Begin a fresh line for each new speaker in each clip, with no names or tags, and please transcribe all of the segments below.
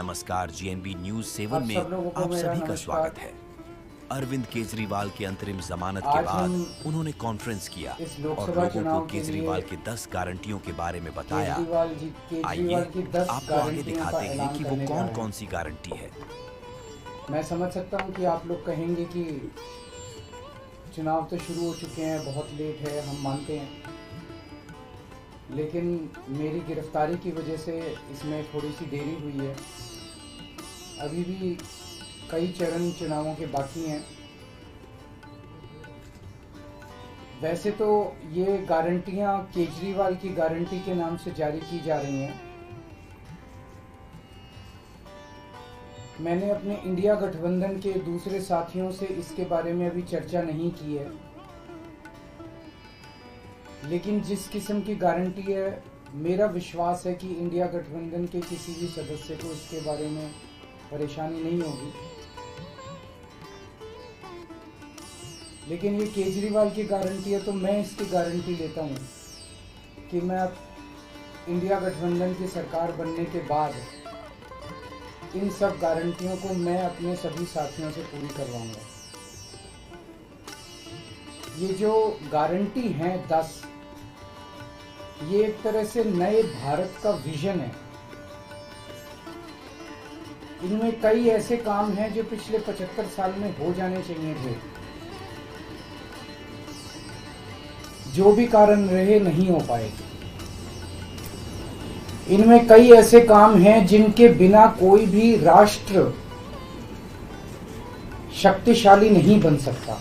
नमस्कार, GNB news 7 में
सब लोगों को
आप
मेरा
सभी का
नमस्कार।
स्वागत है। अरविंद केजरीवाल की अंतरिम जमानत के
आज
बाद
हम
उन्होंने कॉन्फ्रेंस किया
इस
और
लोकसभा
लोगों को
चुनाव के
केजरीवाल
लिए
की 10 गारंटियों के बारे में बताया।
केजरीवाल
आइए
की 10
आपको आगे
गारंटियों का
दिखाते हैं
ऐलान
कि वो
करने जा
कौन
रहे
कौन
हैं।
सी गारंटी है।
मैं समझ सकता हूं कि आप लोग कहेंगे कि चुनाव तो शुरू हो चुके हैं, बहुत लेट है, हम मानते हैं, लेकिन मेरी गिरफ्तारी की वजह से इसमें थोड़ी सी देरी हुई है। अभी भी कई चरण चुनावों के बाकी हैं। वैसे तो ये गारंटियां केजरीवाल की गारंटी के नाम से जारी की जा रही हैं। मैंने अपने इंडिया गठबंधन के दूसरे साथियों से इसके बारे में अभी चर्चा नहीं की है, लेकिन जिस किस्म की गारंटी है, मेरा विश्वास है कि इंडिया गठबंधन के किसी भी सदस्य को इसके बारे में परेशानी नहीं होगी। लेकिन ये केजरीवाल की गारंटी है, तो मैं इसकी गारंटी लेता हूँ कि मैं अब इंडिया गठबंधन की सरकार बनने के बाद इन सब गारंटियों को मैं अपने सभी साथियों से पूरी करवाऊंगा। ये जो गारंटी हैं 10, ये एक तरह से नए भारत का विजन है। इनमें कई ऐसे काम हैं जो पिछले 75 साल में हो जाने चाहिए थे, जो भी कारण रहे नहीं हो पाए। इनमें कई ऐसे काम हैं जिनके बिना कोई भी राष्ट्र शक्तिशाली नहीं बन सकता।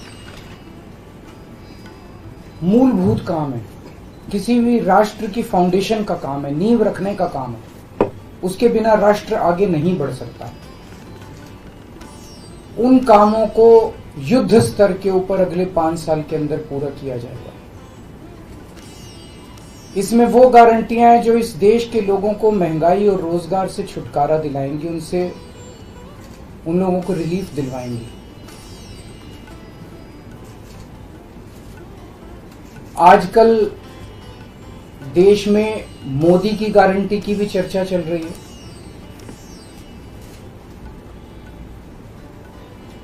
मूलभूत काम है, किसी भी राष्ट्र की फाउंडेशन का काम है, नींव रखने का काम है। उसके बिना राष्ट्र आगे नहीं बढ़ सकता। उन कामों को युद्ध स्तर के ऊपर अगले 5 साल के अंदर पूरा किया जाएगा। इसमें वो गारंटियां हैं जो इस देश के लोगों को महंगाई और रोजगार से छुटकारा दिलाएंगी, उन लोगों को रिलीफ दिलवाएंगी। आजकल देश में मोदी की गारंटी की भी चर्चा चल रही है।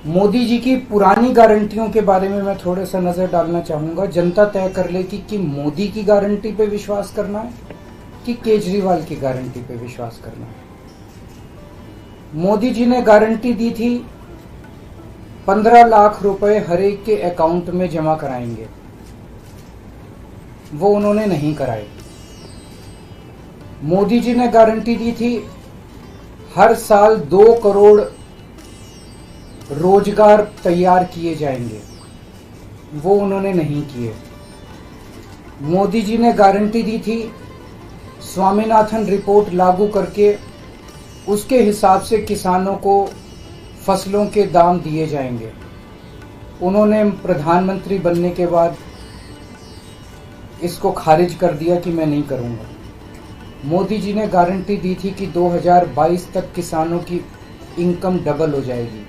मोदी जी की पुरानी गारंटियों के बारे में मैं थोड़ा सा नजर डालना चाहूंगा। जनता तय कर लेगी कि मोदी की गारंटी पे विश्वास करना है कि केजरीवाल की गारंटी पे विश्वास करना है। मोदी जी ने गारंटी दी थी 15 लाख रुपए हर एक के अकाउंट में जमा कराएंगे, वो उन्होंने नहीं कराए। मोदी जी ने गारंटी दी थी हर साल 2 करोड़ रोजगार तैयार किए जाएंगे, वो उन्होंने नहीं किए। मोदी जी ने गारंटी दी थी स्वामीनाथन रिपोर्ट लागू करके उसके हिसाब से किसानों को फसलों के दाम दिए जाएंगे, उन्होंने प्रधानमंत्री बनने के बाद इसको खारिज कर दिया कि मैं नहीं करूंगा। मोदी जी ने गारंटी दी थी कि 2022 तक किसानों की इनकम डबल हो जाएगी,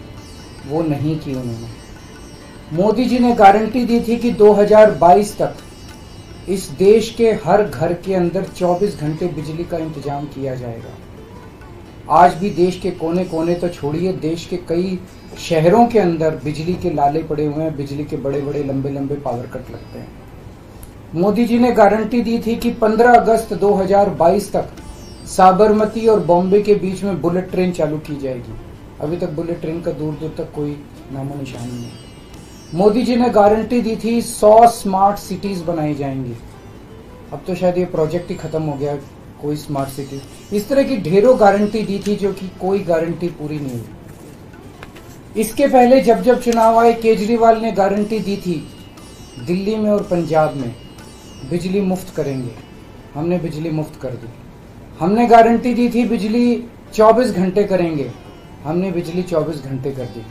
वो नहीं की उन्होंने। मोदी जी ने गारंटी दी थी कि 2022 तक इस देश के हर घर के अंदर 24 घंटे बिजली का इंतजाम किया जाएगा। आज भी देश के कोने कोने तो छोड़िए, देश के कई शहरों के अंदर बिजली के लाले पड़े हुए हैं, बिजली के बड़े बड़े लंबे लंबे पावर कट लगते हैं। मोदी जी ने गारंटी दी थी कि 15 अगस्त 2022 तक साबरमती और बॉम्बे के बीच में बुलेट ट्रेन चालू की जाएगी। अभी तक बुलेट ट्रेन का दूर दूर तक कोई नामो निशान नहीं है। मोदी जी ने गारंटी दी थी 100 स्मार्ट सिटीज बनाई जाएंगी। अब तो शायद ये प्रोजेक्ट ही खत्म हो गया, कोई स्मार्ट सिटी। इस तरह की ढेरों गारंटी दी थी जो कि कोई गारंटी पूरी नहीं हुई। इसके पहले जब जब चुनाव आए, केजरीवाल ने गारंटी दी थी दिल्ली में और पंजाब में बिजली मुफ्त करेंगे, हमने बिजली मुफ्त कर दी। हमने गारंटी दी थी बिजली 24 घंटे करेंगे, हमने बिजली 24 घंटे कर दी।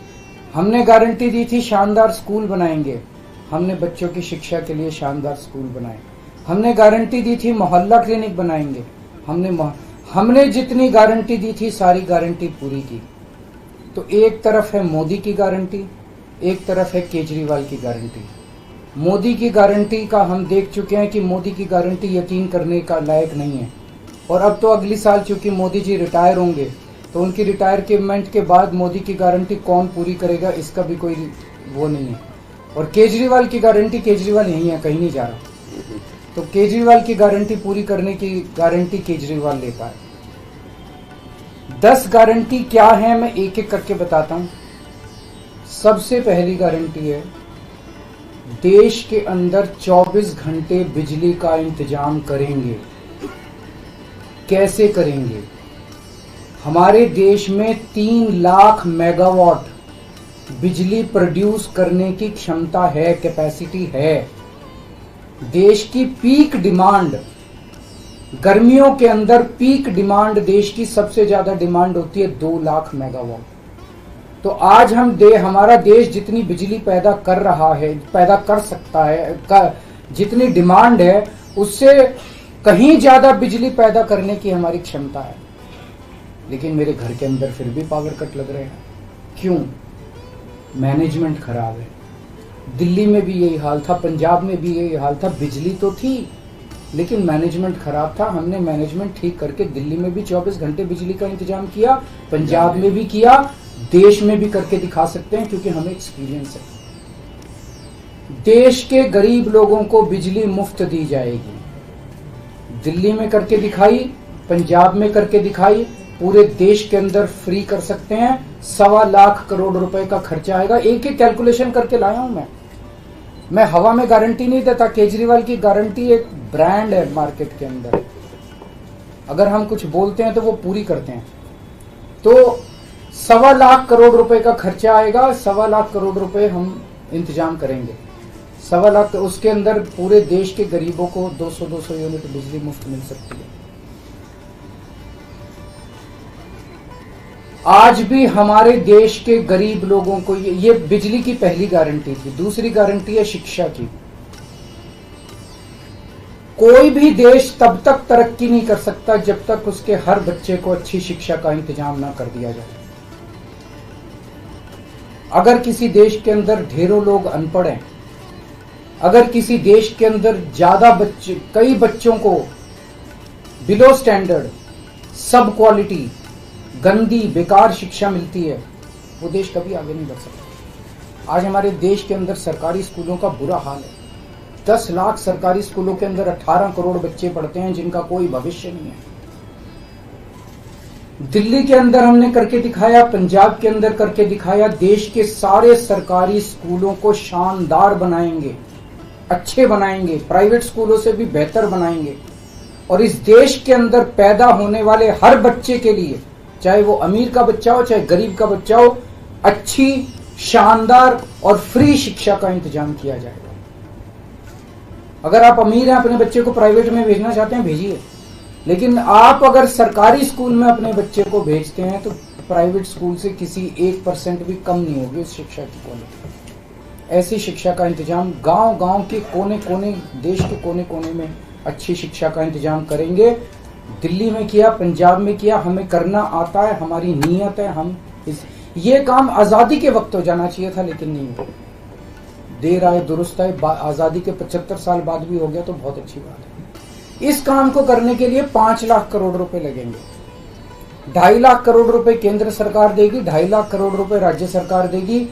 हमने गारंटी दी थी शानदार स्कूल बनाएंगे, हमने बच्चों की शिक्षा के लिए शानदार स्कूल बनाए। हमने गारंटी दी थी मोहल्ला क्लिनिक बनाएंगे, हमने जितनी गारंटी दी थी सारी गारंटी पूरी की। तो एक तरफ है मोदी की गारंटी, एक तरफ है केजरीवाल की गारंटी। मोदी की गारंटी का हम देख चुके हैं कि मोदी की गारंटी यकीन करने का लायक नहीं है। और अब तो अगली साल चूंकि मोदी जी रिटायर होंगे, तो उनकी रिटायरमेंट के बाद मोदी की गारंटी कौन पूरी करेगा, इसका भी कोई वो नहीं है। और केजरीवाल की गारंटी, केजरीवाल यही है, कहीं नहीं जा रहा, तो केजरीवाल की गारंटी पूरी करने की गारंटी केजरीवाल लेता है। 10 गारंटी क्या है मैं एक एक करके बताता हूं। सबसे पहली गारंटी है, देश के अंदर 24 घंटे बिजली का इंतजाम करेंगे। कैसे करेंगे? हमारे देश में 3 लाख मेगावाट बिजली प्रोड्यूस करने की क्षमता है, कैपेसिटी है। देश की पीक डिमांड, गर्मियों के अंदर पीक डिमांड, देश की सबसे ज्यादा डिमांड होती है 2 लाख मेगावाट। तो आज हमारा देश जितनी बिजली पैदा कर रहा है, पैदा कर सकता है, जितनी डिमांड है उससे कहीं ज्यादा बिजली पैदा करने की हमारी क्षमता है। लेकिन मेरे घर के अंदर फिर भी पावर कट लग रहे हैं। क्यों? मैनेजमेंट खराब है। दिल्ली में भी यही हाल था, पंजाब में भी यही हाल था। बिजली तो थी लेकिन मैनेजमेंट खराब था। हमने मैनेजमेंट ठीक करके दिल्ली में भी 24 घंटे बिजली का इंतजाम किया, पंजाब में भी किया, देश में भी करके दिखा सकते हैं क्योंकि हमें एक्सपीरियंस है। देश के गरीब लोगों को बिजली मुफ्त दी जाएगी। दिल्ली में करके दिखाई, पंजाब में करके दिखाई, पूरे देश के अंदर फ्री कर सकते हैं। 1.25 लाख करोड़ रुपए का खर्चा आएगा। एक एक कैलकुलेशन करके लाया हूं मैं हवा में गारंटी नहीं देता। केजरीवाल की गारंटी एक ब्रांड है मार्केट के अंदर। अगर हम कुछ बोलते हैं तो वो पूरी करते हैं। तो 1.25 लाख करोड़ रुपए का खर्चा आएगा। 1.25 लाख करोड़ रुपए हम इंतजाम करेंगे। 1.25 लाख, उसके अंदर पूरे देश के गरीबों को 200 यूनिट बिजली मुफ्त मिल सकती है। आज भी हमारे देश के गरीब लोगों को ये बिजली की पहली गारंटी थी। दूसरी गारंटी है शिक्षा की। कोई भी देश तब तक तरक्की नहीं कर सकता जब तक उसके हर बच्चे को अच्छी शिक्षा का इंतजाम ना कर दिया जाए। अगर किसी देश के अंदर ढेरों लोग अनपढ़ हैं, अगर किसी देश के अंदर ज्यादा बच्चे, कई बच्चों को बिलो स्टैंडर्ड, सब क्वालिटी, गंदी बेकार शिक्षा मिलती है, वो देश कभी आगे नहीं बढ़ सकता। आज हमारे देश के अंदर सरकारी स्कूलों का बुरा हाल है। 10 लाख सरकारी स्कूलों के अंदर 18 करोड़ बच्चे पढ़ते हैं जिनका कोई भविष्य नहीं है। दिल्ली के अंदर हमने करके दिखाया, पंजाब के अंदर करके दिखाया। देश के सारे सरकारी स्कूलों को शानदार बनाएंगे, अच्छे बनाएंगे, प्राइवेट स्कूलों से भी बेहतर बनाएंगे। और इस देश के अंदर पैदा होने वाले हर बच्चे के लिए, चाहे वो अमीर का बच्चा हो चाहे गरीब का बच्चा हो, अच्छी, शानदार और फ्री शिक्षा का इंतजाम किया जाएगा। अगर आप अमीर हैं, अपने बच्चे को प्राइवेट में भेजना चाहते हैं, भेजिए। लेकिन आप अगर सरकारी स्कूल में अपने बच्चे को भेजते हैं तो प्राइवेट स्कूल से किसी 1% भी कम नहीं होगी उस शिक्षा की क्वालिटी। ऐसी शिक्षा का इंतजाम गांव-गांव के कोने-कोने, देश के कोने-कोने में अच्छी शिक्षा का इंतजाम करेंगे। दिल्ली में किया, पंजाब में किया, हमें करना आता है, हमारी नीयत है। ये काम आजादी के वक्त हो जाना चाहिए था लेकिन नहीं हुआ। देर आए दुरुस्त आए, आजादी के 75 साल बाद भी हो गया तो बहुत अच्छी बात है। इस काम को करने के लिए 5 लाख करोड़ रुपए लगेंगे। 2.5 लाख करोड़ रुपए केंद्र सरकार देगी, 2.5 लाख करोड़ रुपए राज्य सरकार देगी।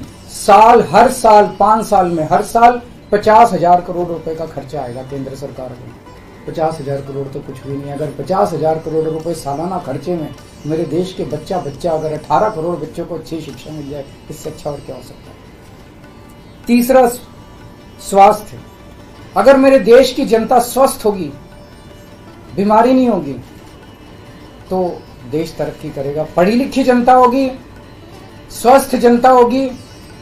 हर साल 5 साल में हर साल 50,000 करोड़ रुपए का खर्चा आएगा केंद्र सरकार को। 50,000 करोड़ तो कुछ भी नहीं। अगर 50,000 करोड़ रुपए सालाना खर्चे में मेरे देश के बच्चा अगर 18 करोड़ बच्चों को अच्छी शिक्षा मिल जाए, इससे अच्छा और क्या हो सकता है। तीसरा, स्वास्थ्य। अगर मेरे देश की जनता स्वस्थ होगी, बीमारी नहीं होगी, तो देश तरक्की करेगा। पढ़ी लिखी जनता होगी, स्वस्थ जनता होगी,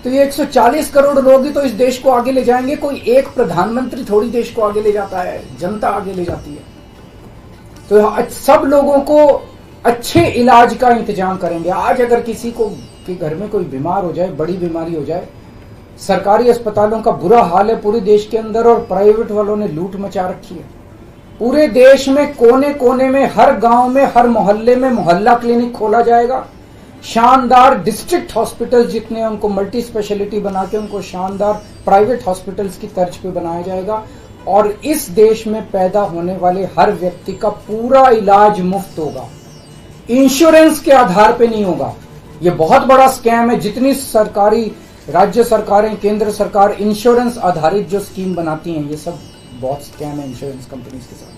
तो ये 140 करोड़ लोग ही तो इस देश को आगे ले जाएंगे। कोई एक प्रधानमंत्री थोड़ी देश को आगे ले जाता है, जनता आगे ले जाती है। तो सब लोगों को अच्छे इलाज का इंतजाम करेंगे। आज अगर किसी को के घर में कोई बीमार हो जाए, बड़ी बीमारी हो जाए, सरकारी अस्पतालों का बुरा हाल है पूरे देश के अंदर और प्राइवेट वालों ने लूट मचा रखी है। पूरे देश में कोने कोने में, हर गांव में, हर मोहल्ले में मोहल्ला क्लिनिक खोला जाएगा। शानदार डिस्ट्रिक्ट हॉस्पिटल जितने हैं उनको मल्टी स्पेशलिटी बना के उनको शानदार प्राइवेट हॉस्पिटल्स की तर्ज पे बनाया जाएगा। और इस देश में पैदा होने वाले हर व्यक्ति का पूरा इलाज मुफ्त होगा। इंश्योरेंस के आधार पे नहीं होगा। ये बहुत बड़ा स्कैम है। जितनी सरकारी, राज्य सरकारें, केंद्र सरकार इंश्योरेंस आधारित जो स्कीम बनाती हैं, ये सब बहुत स्कैम है इंश्योरेंस कंपनीज के साथ।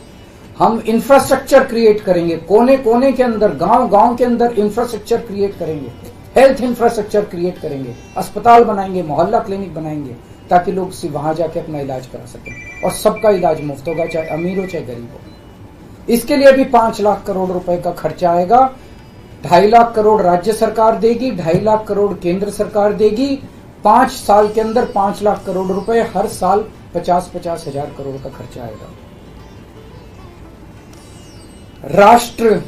हम इंफ्रास्ट्रक्चर क्रिएट करेंगे, कोने कोने के अंदर, गांव गांव के अंदर इंफ्रास्ट्रक्चर क्रिएट करेंगे, हेल्थ इंफ्रास्ट्रक्चर क्रिएट करेंगे, अस्पताल बनाएंगे, मोहल्ला क्लिनिक बनाएंगे, ताकि लोग वहां जाके अपना इलाज करा सकें। और सबका इलाज मुफ्त होगा, चाहे अमीर हो चाहे गरीब हो। इसके लिए भी 5 लाख करोड़ रुपए का खर्चा आएगा। 2.5 लाख करोड़ राज्य सरकार देगी, 2.5 लाख करोड़ केंद्र सरकार देगी। 5 साल के अंदर 5 लाख करोड़ रुपए, हर साल 50-50 हजार करोड़ का खर्चा आएगा। राष्ट्र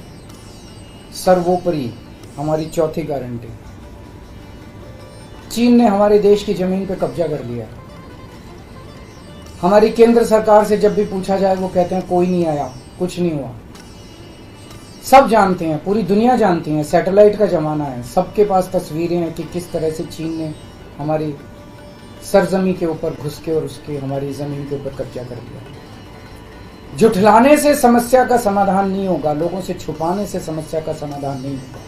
सर्वोपरि, हमारी चौथी गारंटी। चीन ने हमारे देश की जमीन पे कब्जा कर लिया। हमारी केंद्र सरकार से जब भी पूछा जाए, वो कहते हैं कोई नहीं आया, कुछ नहीं हुआ। सब जानते हैं, पूरी दुनिया जानती है, सैटेलाइट का जमाना है, सबके पास तस्वीरें हैं कि किस तरह से चीन ने हमारी सरजमी के ऊपर घुस के और उसके हमारी जमीन के ऊपर कब्जा कर दिया। जुठलाने से समस्या का समाधान नहीं होगा, लोगों से छुपाने से समस्या का समाधान नहीं होगा।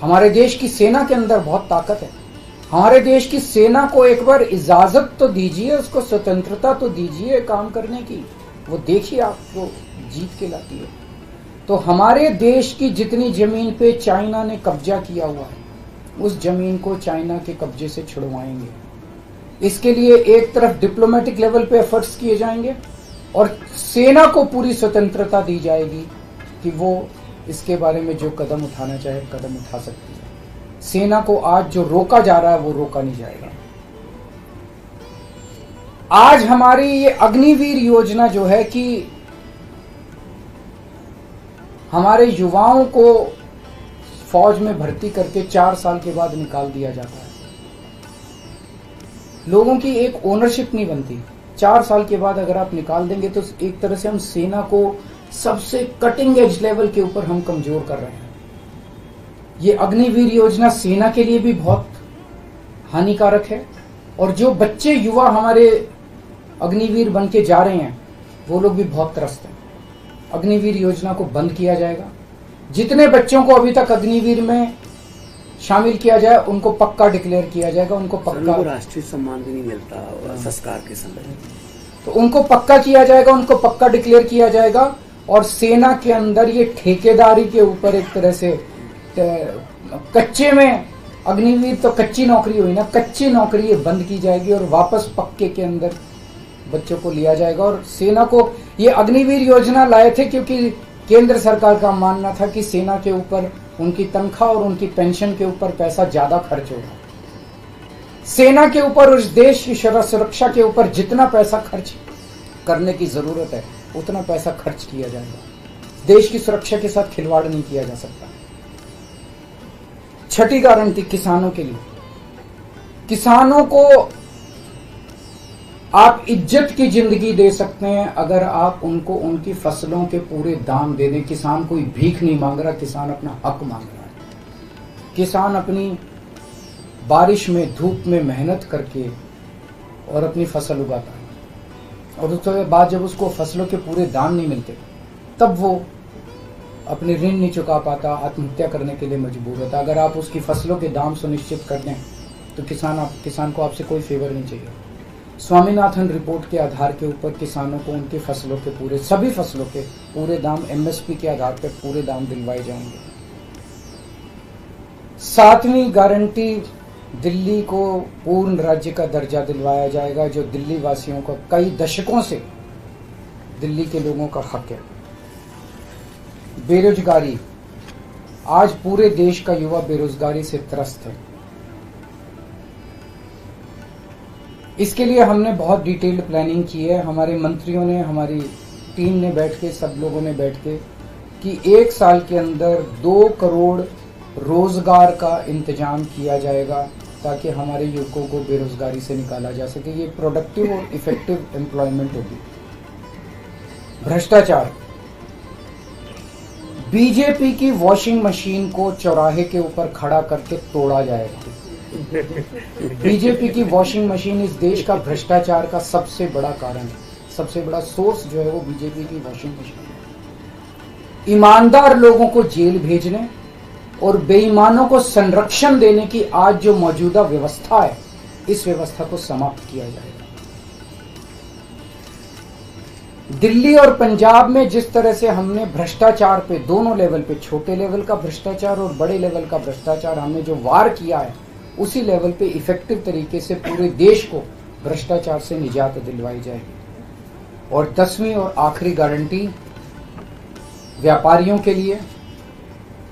हमारे देश की सेना के अंदर बहुत ताकत है। हमारे देश की सेना को एक बार इजाजत तो दीजिए, उसको स्वतंत्रता तो दीजिए काम करने की। वो देखिए आपको जीत के लाती है। तो हमारे देश की जितनी जमीन पे चाइना ने कब्जा किया हुआ है, उस जमीन को चाइना के कब्जे से छुड़वाएंगे। इसके लिए एक तरफ डिप्लोमेटिक लेवल पे एफर्ट्स किए जाएंगे और सेना को पूरी स्वतंत्रता दी जाएगी कि वो इसके बारे में जो कदम उठाना चाहे कदम उठा सकती है। सेना को आज जो रोका जा रहा है वो रोका नहीं जाएगा। आज हमारी ये अग्निवीर योजना जो है कि हमारे युवाओं को फौज में भर्ती करके 4 साल के बाद निकाल दिया जाता है। लोगों की एक ओनरशिप नहीं बनती। 4 साल के बाद अगर आप निकाल देंगे तो एक तरह से हम सेना को सबसे कटिंग एज लेवल के ऊपर हम कमजोर कर रहे हैं। ये अग्निवीर योजना सेना के लिए भी बहुत हानिकारक है और जो बच्चे युवा हमारे अग्निवीर बन के जा रहे हैं वो लोग भी बहुत त्रस्त हैं। अग्निवीर योजना को बंद किया जाएगा। जितने बच्चों को अभी तक अग्निवीर में शामिल किया जाए उनको पक्का डिक्लेयर किया जाएगा। उनको पक्का,
राष्ट्रीय सम्मान भी नहीं मिलता संस्कार के समय,
तो उनको पक्का किया जाएगा, उनको पक्का डिक्लेयर किया जाएगा। और सेना के अंदर ये ठेकेदारी के ऊपर एक तरह से कच्चे में, अग्निवीर तो कच्ची नौकरी हुई ना, कच्ची नौकरी ये बंद की जाएगी और वापस पक्के के अंदर बच्चों को लिया जाएगा। और सेना को ये अग्निवीर योजना लाए थे क्योंकि केंद्र सरकार का मानना था कि सेना के ऊपर उनकी तनख्वाह और उनकी पेंशन के ऊपर पैसा ज्यादा खर्च होगा। सेना के ऊपर, उस देश की सुरक्षा के ऊपर जितना पैसा खर्च करने की जरूरत है उतना पैसा खर्च किया जाएगा। देश की सुरक्षा के साथ खिलवाड़ नहीं किया जा सकता। छठी गारंटी किसानों के लिए। किसानों को आप इज्जत की जिंदगी दे सकते हैं अगर आप उनको उनकी फसलों के पूरे दाम दे दें। किसान कोई भीख नहीं मांग रहा, किसान अपना हक मांग रहा है। किसान अपनी बारिश में, धूप में मेहनत करके और अपनी फसल उगाता है और उसके बाद जब उसको फसलों के पूरे दाम नहीं मिलते तब वो अपने ऋण नहीं चुका पाता, आत्महत्या करने के लिए मजबूर होता। अगर आप उसकी फसलों के दाम सुनिश्चित कर दें तो किसान को आपसे कोई फेवर नहीं चाहिए। स्वामीनाथन रिपोर्ट के आधार के ऊपर किसानों को उनकी फसलों के पूरे, सभी फसलों के पूरे दाम एमएसपी के आधार पर पूरे दाम दिलवाए जाएंगे। 7वीं गारंटी, दिल्ली को पूर्ण राज्य का दर्जा दिलवाया जाएगा, जो दिल्ली वासियों को कई दशकों से दिल्ली के लोगों का हक है। बेरोजगारी, आज पूरे देश का युवा बेरोजगारी से त्रस्त है। इसके लिए हमने बहुत डिटेल्ड प्लानिंग की है। हमारे मंत्रियों ने, हमारी टीम ने बैठ के, सब लोगों ने बैठ के कि 1 साल के अंदर 2 करोड़ रोजगार का इंतजाम किया जाएगा ताकि हमारे युवकों को बेरोजगारी से निकाला जा सके। ये प्रोडक्टिव और इफेक्टिव एम्प्लॉयमेंट होगी। भ्रष्टाचार, बीजेपी की वॉशिंग मशीन को चौराहे के ऊपर खड़ा करके तोड़ा जाएगा। बीजेपी की वॉशिंग मशीन इस देश का भ्रष्टाचार का सबसे बड़ा कारण है। सबसे बड़ा सोर्स जो है वो बीजेपी की वॉशिंग मशीन है। ईमानदार लोगों को जेल भेजने और बेईमानों को संरक्षण देने की आज जो मौजूदा व्यवस्था है, इस व्यवस्था को समाप्त किया जाएगा। दिल्ली और पंजाब में जिस तरह से हमने भ्रष्टाचार पे दोनों लेवल पे, छोटे लेवल का भ्रष्टाचार और बड़े लेवल का भ्रष्टाचार हमने जो वार किया है, उसी लेवल पे इफेक्टिव तरीके से पूरे देश को भ्रष्टाचार से निजात दिलवाई जाएगी। और 10वीं और आखिरी गारंटी व्यापारियों के लिए,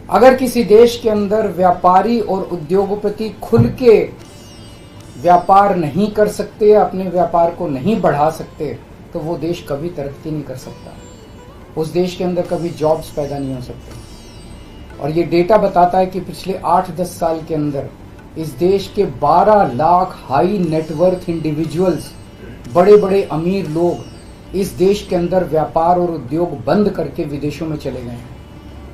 अगर किसी देश के अंदर व्यापारी और उद्योगपति खुल के व्यापार नहीं कर सकते, अपने व्यापार को नहीं बढ़ा सकते, तो वो देश कभी तरक्की नहीं कर सकता, उस देश के अंदर कभी जॉब्स पैदा नहीं हो सकते। और ये डेटा बताता है कि पिछले 8-10 साल के अंदर इस देश के 12 लाख हाई नेटवर्थ इंडिविजुअल्स, बड़े बड़े अमीर लोग इस देश के अंदर व्यापार और उद्योग बंद करके विदेशों में चले गए हैं,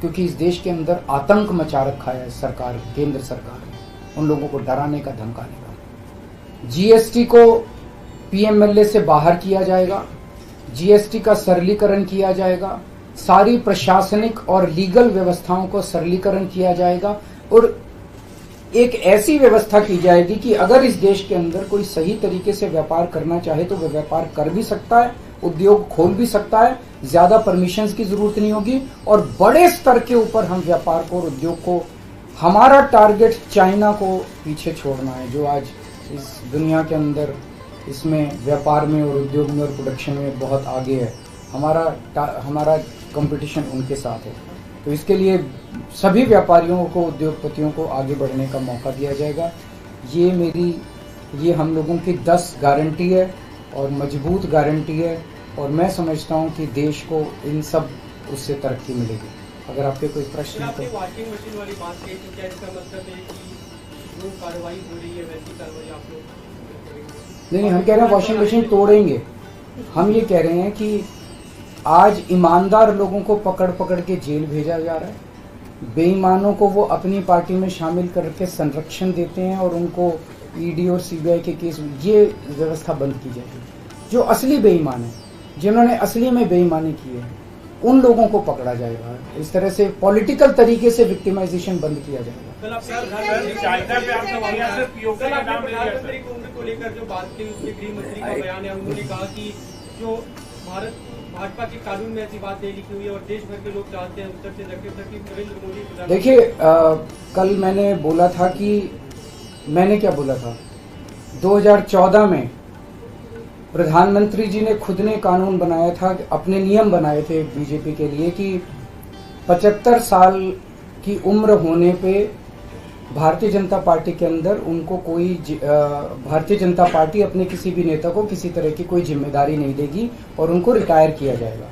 क्योंकि इस देश के अंदर आतंक मचा रखा है सरकार, केंद्र सरकार ने, उन लोगों को डराने का, धमकाने का। जीएसटी को पीएमएलए से बाहर किया जाएगा, जीएसटी का सरलीकरण किया जाएगा, सारी प्रशासनिक और लीगल व्यवस्थाओं को सरलीकरण किया जाएगा और एक ऐसी व्यवस्था की जाएगी कि अगर इस देश के अंदर कोई सही तरीके से व्यापार करना चाहे तो वह व्यापार कर भी सकता है, उद्योग खोल भी सकता है, ज्यादा परमिशंस की जरूरत नहीं होगी और बड़े स्तर के ऊपर हम व्यापार को और उद्योग को, हमारा टारगेट चाइना को पीछे छोड़ना है, जो आज इस दुनिया के अंदर इसमें व्यापार में और उद्योग में और प्रोडक्शन में बहुत आगे है। हमारा कंपटीशन उनके साथ है। तो इसके लिए सभी व्यापारियों को, उद्योगपतियों को आगे बढ़ने का मौका दिया जाएगा। ये हम लोगों की 10 गारंटी है और मजबूत गारंटी है और मैं समझता हूं कि देश को इन सब उससे तरक्की मिलेगी। अगर आपके कोई प्रश्न है तो।
वॉशिंग मशीन वाली बात कही थी, क्या इसका मतलब है कि जो कार्रवाई हो रही है वैसी कार्रवाई आप लोग
नहीं, हम कह रहे हैं वॉशिंग मशीन तोड़ेंगे। हम ये कह रहे हैं कि आज ईमानदार लोगों को पकड़ पकड़ के जेल भेजा जा रहा है, बेईमानों को वो अपनी पार्टी में शामिल करके संरक्षण देते हैं और उनको ईडी और सीबीआई के केस, ये व्यवस्था बंद की जाएगी। जो असली बेईमान है, जिन्होंने असली में बेईमानी की है, उन लोगों को पकड़ा जाएगा। इस तरह से पॉलिटिकल तरीके से विक्टिमाइजेशन बंद किया जाएगा।
प्रधानमंत्री को लेकर जो बात की, उसके गृह मंत्री का बयान है, उन्होंने कहा कि जो भाजपा के कानून में ऐसी बात नहीं लिखी हुई है और देश भर के लोग चाहते हैं उत्तर से दक्षिण तक कि नरेंद्र मोदी।
देखिए, कल मैंने बोला था कि मैंने क्या बोला था, 2014 में प्रधानमंत्री जी ने खुद ने कानून बनाया था, अपने नियम बनाए थे बीजेपी के लिए कि 75 साल की उम्र होने पे भारतीय जनता पार्टी के अंदर उनको कोई भारतीय जनता पार्टी अपने किसी भी नेता को किसी तरह की कोई जिम्मेदारी नहीं देगी और उनको रिटायर किया जाएगा।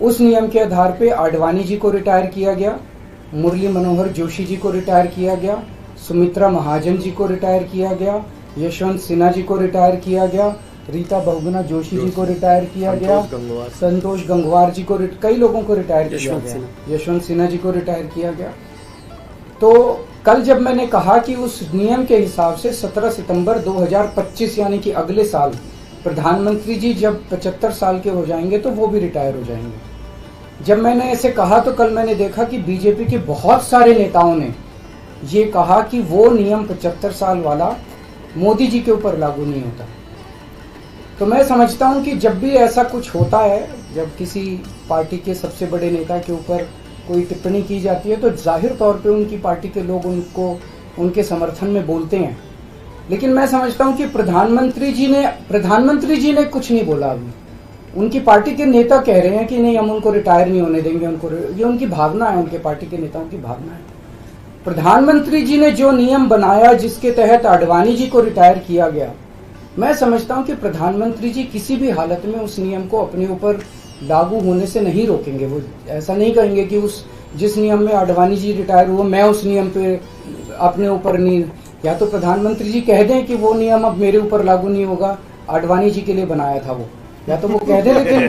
उस नियम के आधार पे आडवाणी जी को रिटायर किया गया, मुरली मनोहर जोशी जी को रिटायर किया गया, सुमित्रा महाजन जी को रिटायर किया गया, यशवंत सिन्हा जी को रिटायर किया गया, रीता बहुगुणा जोशी जी को रिटायर किया गया, संतोष गंगवार जी को, कई लोगों को रिटायर किया गया, यशवंत सिन्हा जी को रिटायर किया गया। तो कल जब मैंने कहा कि उस नियम के हिसाब से 17 सितंबर 2025 यानी कि अगले साल प्रधानमंत्री जी जब 75 साल के हो जाएंगे तो वो भी रिटायर हो जाएंगे। जब मैंने ऐसे कहा तो कल मैंने देखा कि बीजेपी के बहुत सारे नेताओं ने ये कहा कि वो नियम 75 साल वाला मोदी जी के ऊपर लागू नहीं होता। तो मैं समझता हूं कि जब भी ऐसा कुछ होता है, जब किसी पार्टी के सबसे बड़े नेता के ऊपर कोई टिप्पणी की जाती है तो जाहिर तौर पे उनकी पार्टी के लोग उनको उनके समर्थन में बोलते हैं। लेकिन मैं समझता हूं कि प्रधानमंत्री जी ने कुछ नहीं बोला। अभी उनकी पार्टी के नेता कह रहे हैं कि नहीं, हम उनको रिटायर नहीं होने देंगे, ये उनकी भावना है, उनके पार्टी के नेताओं की भावना है। प्रधानमंत्री जी ने जो नियम बनाया जिसके तहत आडवाणी जी को रिटायर किया गया, मैं समझता हूं कि प्रधानमंत्री जी किसी भी हालत में उस नियम को अपने ऊपर लागू होने से नहीं रोकेंगे। वो ऐसा नहीं कहेंगे कि उस जिस नियम में आडवाणी जी रिटायर हुए मैं उस नियम पे अपने ऊपर नहीं, या तो प्रधानमंत्री जी कह दें कि वो नियम अब मेरे ऊपर लागू नहीं होगा, आडवाणी जी के लिए बनाया था वो, या तो वो कह दें। लेकिन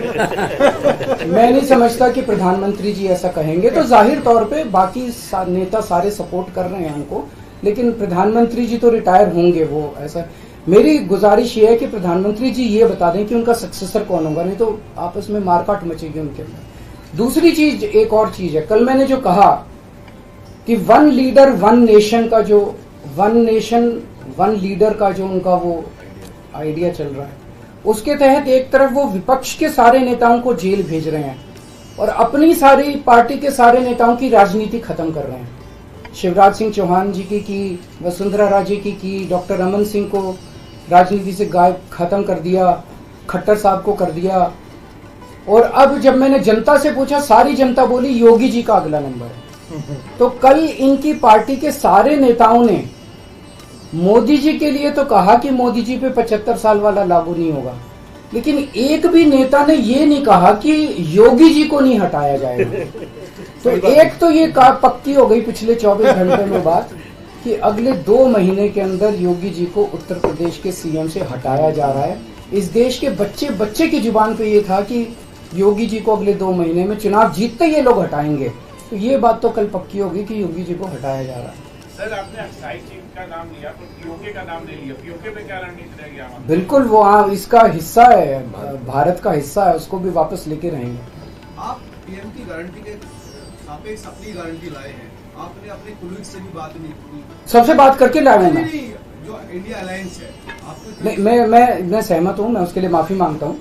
मैं नहीं समझता कि प्रधानमंत्री जी ऐसा कहेंगे। तो जाहिर तौर पे बाकी नेता सारे सपोर्ट कर रहे हैं उनको, लेकिन प्रधानमंत्री जी तो रिटायर होंगे। वो ऐसा, मेरी गुजारिश ये है कि प्रधानमंत्री जी ये बता दें कि उनका सक्सेसर कौन होगा, नहीं तो आपस में मारकाट मचेगी उनके अंदर। दूसरी चीज, एक और चीज है, कल मैंने जो कहा कि वन लीडर वन नेशन का जो वन नेशन वन लीडर का जो उनका वो आइडिया चल रहा है, उसके तहत एक तरफ वो विपक्ष के सारे नेताओं को जेल भेज रहे हैं और अपनी सारी पार्टी के सारे नेताओं की राजनीति खत्म कर रहे हैं। शिवराज सिंह चौहान जी की वसुंधरा राजे की डॉक्टर रमन सिंह को राजनीति से गायब खत्म कर दिया, खट्टर साहब को कर दिया। और अब जब मैंने जनता से पूछा, सारी जनता बोली योगी जी का अगला नंबर है। तो कल इनकी पार्टी के सारे नेताओं ने मोदी जी के लिए तो कहा कि मोदी जी पे 75 साल वाला लागू नहीं होगा, लेकिन एक भी नेता ने ये नहीं कहा कि योगी जी को नहीं हटाया जाएगा। तो एक तो ये पक्की हो गई पिछले 24 घंटे में बात कि अगले 2 महीने के अंदर योगी जी को उत्तर प्रदेश के सीएम से हटाया जा रहा है। इस देश के बच्चे बच्चे की जुबान पे ये था कि योगी जी को अगले 2 महीने में चुनाव जीतते ये लोग हटाएंगे। तो ये बात तो कल पक्की होगी कि योगी जी को हटाया जा रहा है।
सर, आपने एक्साइज चीफ का नाम लिया तो पीओके का नाम ले लिया, पीओके पे क्या रणनीति रहेगी हमारी?
बिल्कुल, वो इसका हिस्सा है, भारत का हिस्सा है, उसको भी वापस लेके रहेंगे।
आप पीएम की गारंटी के सापेक्ष अपनी गारंटी लाए हैं, आपने अपने कुलीग से भी बात नहीं की।
सबसे बात करके लाया हूं मैं।
जो इंडिया अलायंस है आपको
मैं सहमत हूं, मैं उसके लिए माफी मांगता हूं।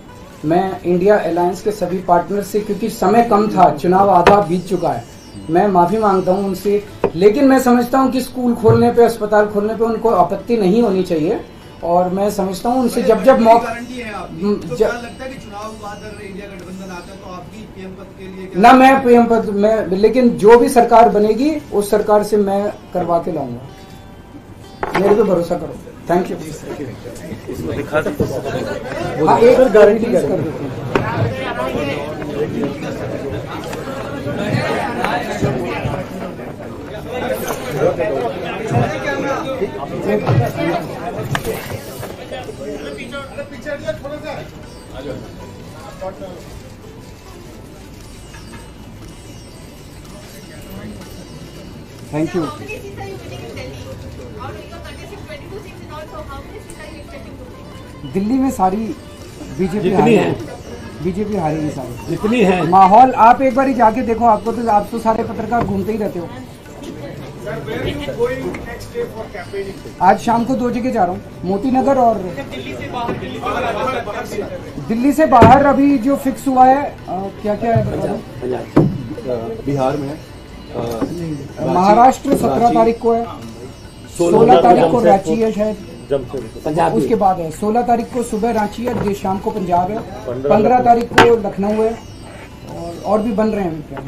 मैं इंडिया अलायंस के सभी पार्टनर से, क्योंकि समय कम था, चुनाव आधा बीत चुका है, मैं माफी मांगता हूं उनसे। लेकिन मैं समझता हूं कि स्कूल खोलने पे, अस्पताल खोलने पे उनको आपत्ति नहीं होनी चाहिए और मैं समझता हूं उनसे जब मौका
गारंटी है आपकी, तो क्या लगता है कि चुनाव बाद अगर इंडिया गठबंधन आता है तो आपकी पीएम पद के लिए क्या?
ना मैं पीएम पद में, लेकिन जो भी सरकार बनेगी उस सरकार से मैं करवा के लाऊंगा, मेरे पे भरोसा करो। Thank you. हाँ, एक गारंटी कर देते हैं। Thank you. दिल्ली में सारी बीजेपी हारी है, बीजेपी हारेगी सारी जितनी है। माहौल आप एक बार ही जाके देखो, आपको तो, आप तो सारे पत्रकार घूमते ही रहते हो। आज शाम को 2 जगह जा रहा हूँ, मोती नगर और दिल्ली से बाहर अभी जो फिक्स हुआ है, क्या क्या है
बिहार में
महाराष्ट्र 17 तारीख को है, 16 तारीख को रांची है शायद, उसके बाद है 16 तारीख को सुबह रांची है, शाम को पंजाब है, 15 तारीख को लखनऊ है और भी बन रहे हैं क्या।